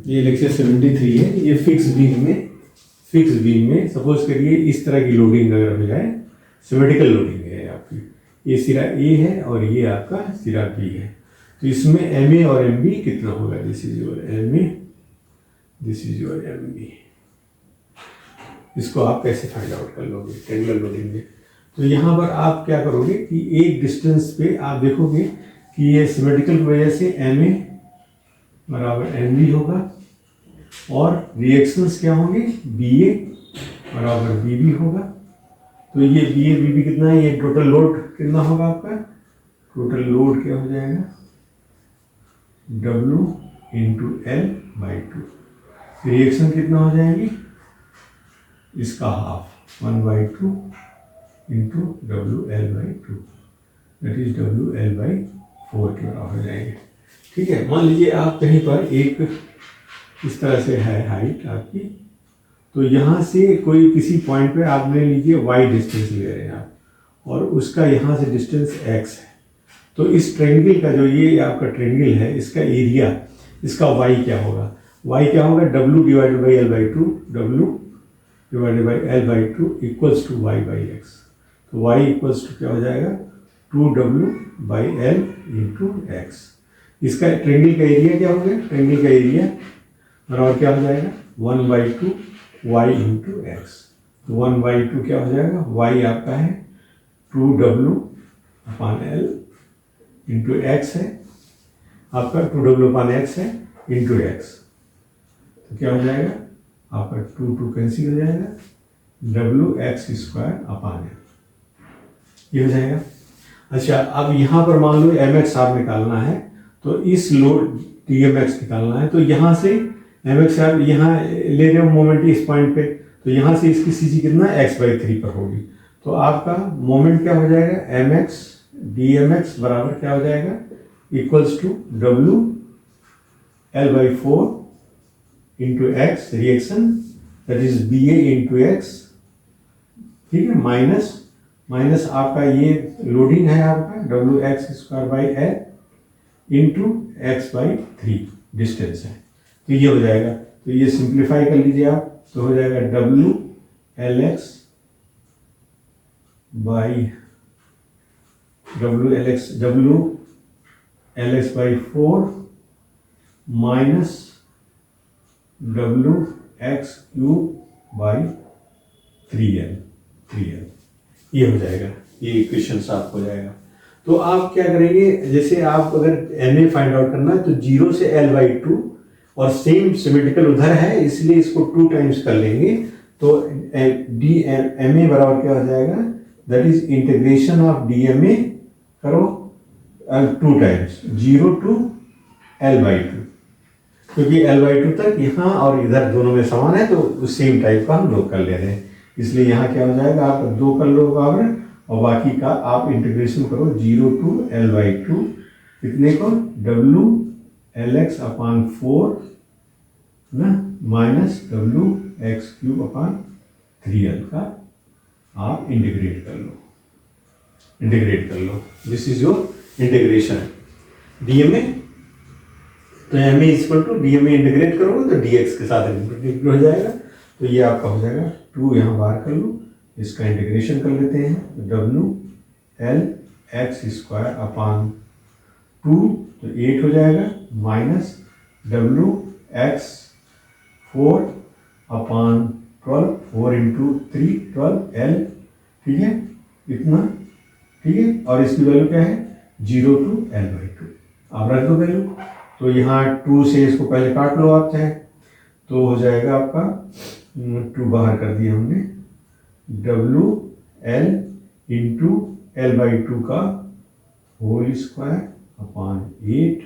ये लेक्चर 73 है। ये फिक्स बीम में सपोज करिए इस तरह की लोडिंग अगर हो जाए, सिमेट्रिकल लोडिंग है आपकी, ये सिरा ए है और ये आपका सिरा बी है, तो इसमें एम ए और एम बी कितना होगा? This is your M A, this is your M B. इसको आप कैसे फाइंड आउट कर लोगे ट्रायंगुलर लोडिंग में? तो यहाँ पर आप क्या करोगे कि एक डिस्टेंस पे आप देखोगे कि ये सिमेट्रिकल की वजह से एम ए बराबर एम बी होगा और रिएक्शंस क्या होंगे? बी ए बराबर बी बी होगा। तो ये बी ए बी बी कितना है? ये टोटल लोड कितना होगा आपका? टोटल लोड क्या हो जाएगा? W into L by two. Reaction कितना हो जाएगी? इसका half 1/2 into WL/2, that is WL/4 के बराबर हो जाएंगे। ठीक है, मान लीजिए आप कहीं पर एक इस तरह से है हाइट आपकी, तो यहाँ से कोई किसी पॉइंट पे आप ले लीजिए y डिस्टेंस ले रहे हैं आप, और उसका यहाँ से डिस्टेंस x है। तो इस ट्रायंगल का जो ये आपका ट्रायंगल है, इसका एरिया, इसका y क्या होगा? y क्या होगा? W divided by L/2, W divided by L/2 equals to y by x। तो y इक्वल्स टू क्या हो जाएगा? 2W by L into x. इसका ट्रायंगल का एरिया क्या हो गया? ट्रायंगल का एरिया बराबर क्या हो जाएगा? 1/2 y इंटू एक्स। तो 1/2 क्या हो जाएगा? y आपका है 2W अपान L इंटू एक्स है आपका, 2W अपान एक्स है इंटू एक्स। तो क्या हो जाएगा आपका? 2 कैंसिल हो जाएगा, WX² अपान L, ये हो जाएगा। अच्छा, अब यहाँ पर मान लो mx आप निकालना है, तो इस लोड TMX निकालना है, तो यहाँ से mx आप यहाँ ले रहे हो मोमेंट इस पॉइंट पे, तो यहाँ से इसकी CG कितना? x/3 पर होगी। तो आपका मोमेंट क्या हो जाएगा? mx dmx बराबर क्या हो जाएगा? Equals to W L/4 into x reaction, that is BA into x. ठीक है, माइनस आपका ये लोडिंग है आपका WX² by L into x/3 distance है, तो ये हो जाएगा। तो ये सिंप्लीफाई कर लीजिए आप, तो हो जाएगा WLX by WLX by 4 minus WX³ by 3L, ये हो जाएगा, ये इक्वेशन साफ हो जाएगा। तो आप क्या करेंगे, जैसे आप अगर MA फाइंड आउट करना है तो 0 से L/2, और सेम सिमेट्रिकल उधर है इसलिए इसको 2 टाइम्स कर लेंगे, तो DMA बराबर क्या हो जाएगा? That is integration of DMA करो 2 टाइम्स 0 टू L/2, क्योंकि L/2 तक यहाँ और इधर दोनों में समान है, तो सेम टाइप का हम लोग कर ले रहे हैं, इसलिए यहाँ क्या हो जाएगा? आप 2 कर लो बराबर, और बाकी का आप इंटीग्रेशन करो 0 टू L/2, कितने को? WLX अपान 4 ना माइनस WX³ अपान 3L का आप इंटीग्रेट कर लो। This is your integration DMA। तो MA equal to DMA integrate करोगे तो DX के साथ इंटीग्रेट हो जाएगा, तो ये आपका हो जाएगा 2, यहाँ बाहर कर लो, इसका इंटीग्रेशन कर लेते हैं, WLX² अपान 2 तो 8 हो जाएगा, माइनस WX4 अपान 12, 4 इंटू 3 12L, ठीक है, इतना, ठीक है, और इसकी वैल्यू क्या है? 0 टू L/2, आप रख दो वैल्यू, तो यहाँ 2 से इसको पहले काट लो आप चाहे, तो हो जाएगा आपका 2 बाहर कर दिया हमने, WL इंटू L/2 का whole square upon 8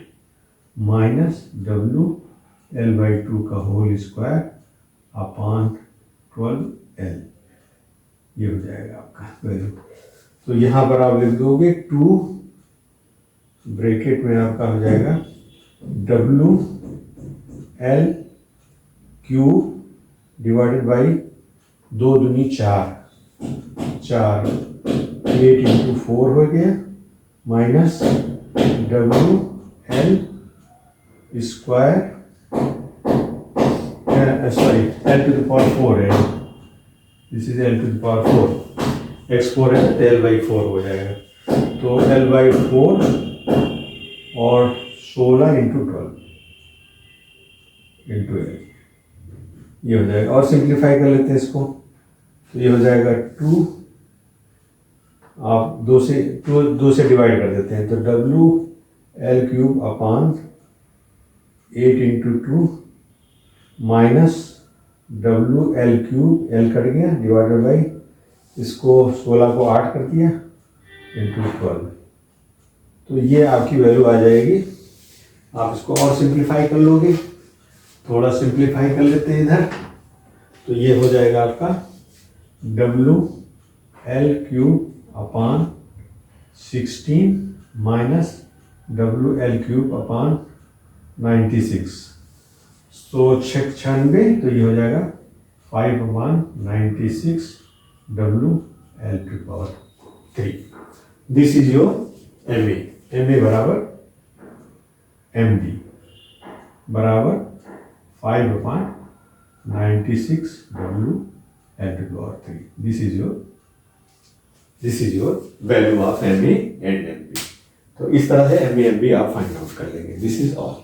minus WL/2 का होल स्क्वायर अपान 12L, ये हो जाएगा आपका वैल्यू। तो यहाँ पर आप लिख दोगे 2 ब्रैकेट में आपका हो जाएगा WL³ डिवाइडेड बाई 2 दूनी 4, 8 इंटू 4 हो गया, minus WL² sorry L two the power 4 है, this is L two the power 4, x4 है तो l/4 हो जाएगा, तो l/4 और 16 इंटू 12 इंटू एल, ये हो जाएगा। और सिंप्लीफाई कर लेते हैं इसको, तो ये हो जाएगा 2, आप 2 से डिवाइड कर देते हैं, तो WL³ अपान 8 into 2 minus WL³, L cut गया, डिवाइडेड बाई इसको 16 को 8 कर दिया इंटू 12, तो ये आपकी वैल्यू आ जाएगी। आप इसको और सिंप्लीफाई कर लोगे, थोड़ा सिंप्लीफाई कर लेते हैं इधर, तो ये हो जाएगा आपका WL³ अपान 16 माइनस WL³ अपान 96, तो 96, तो ये हो जाएगा 5/96 WL³। This is your MA बराबर MD बराबर 5/96 WL³। This is your value of MA and MB। तो इस तरह से MA MB आप फाइंड आउट कर लेंगे। This is all.